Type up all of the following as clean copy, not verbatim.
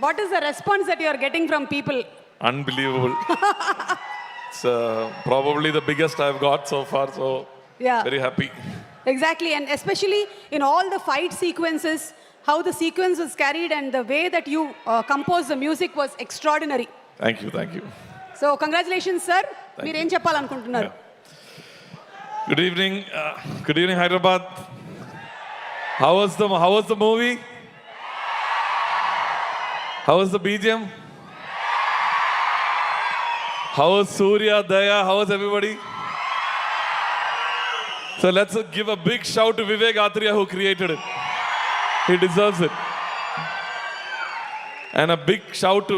What is the response that you are getting from people? Unbelievable. It's probably the biggest I've got so far, so Yeah. very happy. Exactly, and especially in all the fight sequences, how the sequence was carried and the way that you composed the music was extraordinary. Thank you, thank you. So congratulations, sir. మీరు ఏం చెప్పాలనుకుంటున్నారు? Good evening, Hyderabad. How was the movie? How was the BGM? How was Surya, Daya? How was everybody? So let's give a big shout to Vivek Atria who created it. He deserves it. And a big shout to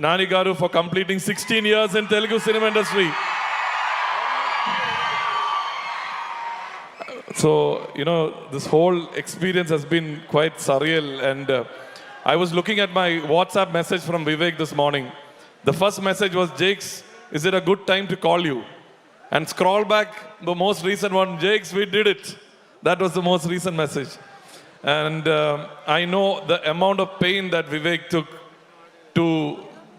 Nani Garu for completing 16 years in Telugu cinema industry. So, this whole experience has been quite surreal. And I was looking at my WhatsApp message from Vivek this morning. The first message was, Jakes, is it a good time to call you? And scroll back, the most recent one, Jakes, we did it. That was the most recent message. And I know the amount of pain that Vivek took to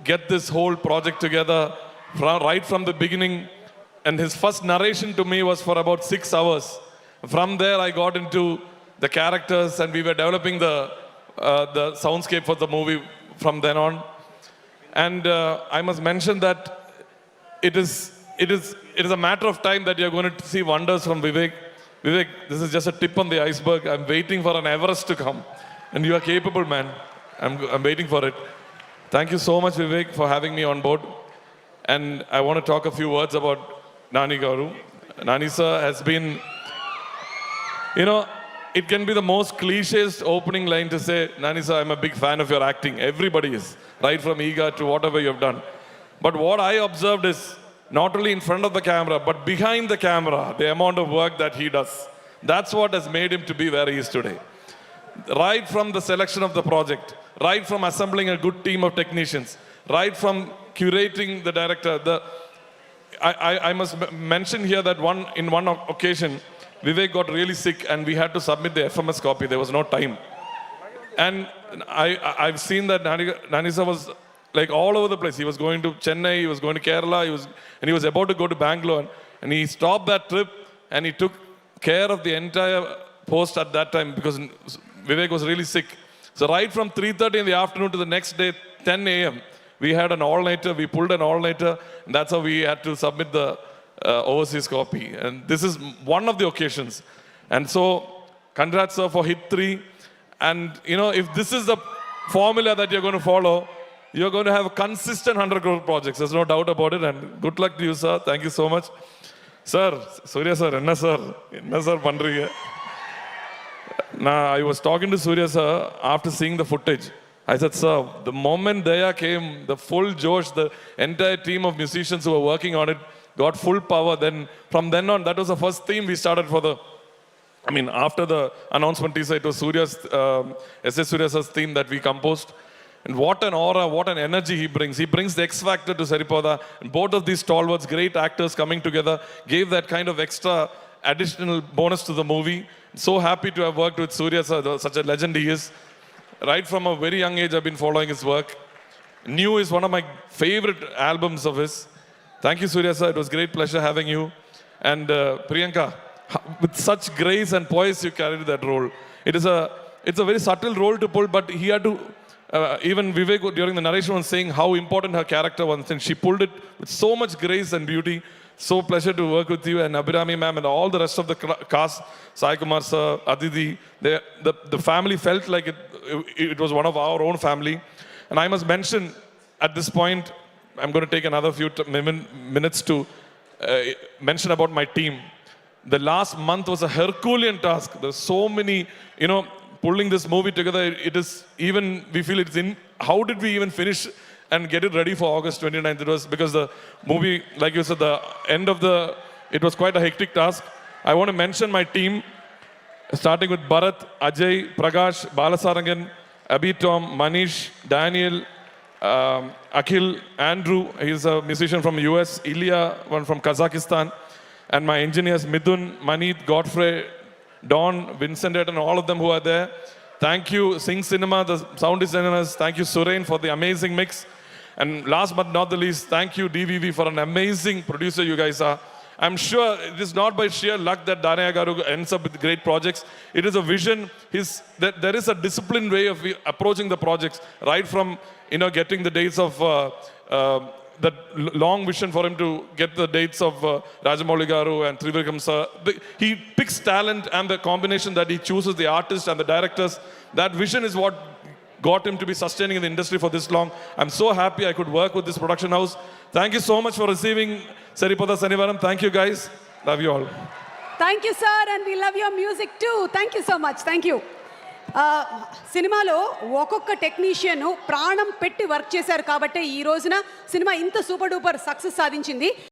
get this whole project together right from the beginning. And his first narration to me was for about 6 hours. From there, I got into the characters and we were developing the soundscape for the movie from then on. And I must mention that it is a matter of time that you're going to see wonders from Vivek. Vivek, this is just a tip on the iceberg. I'm waiting for an Everest to come. And you are capable, man. I'm waiting for it. Thank you so much, Vivek, for having me on board. And I want to talk a few words about Nani Garu. Nani sir has been, it can be the most cliché opening line to say, Nani sir, I'm a big fan of your acting. Everybody is, right from Eega to whatever you've done. But what I observed is, not only in front of the camera, but behind the camera, the amount of work that he does. That's what has made him to be where he is today. Right from the selection of the project, right from assembling a good team of technicians, right from curating the director. I must mention here that in one occasion, Vivek got really sick and we had to submit the FMS copy. There was no time. And I've seen that Nani sir was like all over the place. He was going to Chennai, he was going to Kerala, and he was about to go to Bangalore. And he stopped that trip and he took care of the entire post at that time because Vivek was really sick. So right from 3:30 in the afternoon to the next day, 10 a.m., we had an all-nighter, we pulled an all-nighter, and that's how we had to submit the overseas copy. And this is one of the occasions. And so, congrats sir for hit 3. And if this is the formula that you're going to follow, you're going to have consistent 100 crore projects. There's no doubt about it. And good luck to you, sir. Thank you so much. Sir, Surya sir, enna sir pandrige. Now, I was talking to Surya sir after seeing the footage. I said, sir, the moment Daya came, the full Josh, the entire team of musicians who were working on it got full power. Then, from then on, that was the first theme we started for after the announcement teaser, it was S.S. Surya sir's theme that we composed. And what an aura, what an energy he brings. He brings the X factor to Saripada. And both of these stalwarts, great actors coming together, gave that kind of extra additional bonus to the movie. So happy to have worked with Surya sir, such a legend he is. Right from a very young age, I've been following his work. New is one of my favorite albums of his. Thank you, Surya sir. It was great pleasure having you. And Priyanka, with such grace and poise, you carried that role. It's a very subtle role to pull, but he had to. Even Vivek during the narration was saying how important her character was, and she pulled it with so much grace and beauty. So pleasure to work with you and Abhirami ma'am and all the rest of the cast, Sai Kumar sir, Aditi. The family felt like it was one of our own family. And I must mention at this point, I'm going to take another few minutes to mention about my team. The last month was a Herculean task. There's so many, pulling this movie together. It is even, we feel it's in, how did we even finish and get it ready for August 29th? It was because the movie, like you said, the end of it was quite a hectic task. I want to mention my team, starting with Bharat, Ajay, Prakash, Balasarangan, Abhi Tom, Manish, Daniel, Akhil, Andrew, he's a musician from US, Ilya, one from Kazakhstan, and my engineers Midun, Maneet, Godfrey, Don, Vincent, and all of them who are there. Thank you, Sing Cinema, the sound designers. Thank you, Surain, for the amazing mix. And last but not the least, thank you, DVV, for an amazing producer you guys are. I'm sure it is not by sheer luck that Danaya Garu ends up with great projects. It is a vision. There is a disciplined way of approaching the projects, right from getting the dates of that long vision for him to get the dates of Rajamouli Garu and Trivikram sir. He picks talent and the combination that he chooses, the artists and the directors. That vision is what got him to be sustaining in the industry for this long. I'm so happy I could work with this production house. Thank you so much for receiving Seripada Sanivaram. Thank you guys. Love you all. Thank you, sir, and we love your music too. Thank you so much. Thank you. సినిమాలో ఒక్కొక్క technician ప్రాణం పెట్టి work చేశారు కాబట్టి ఈ రోజున cinema ఇంత super duper success సాధించింది.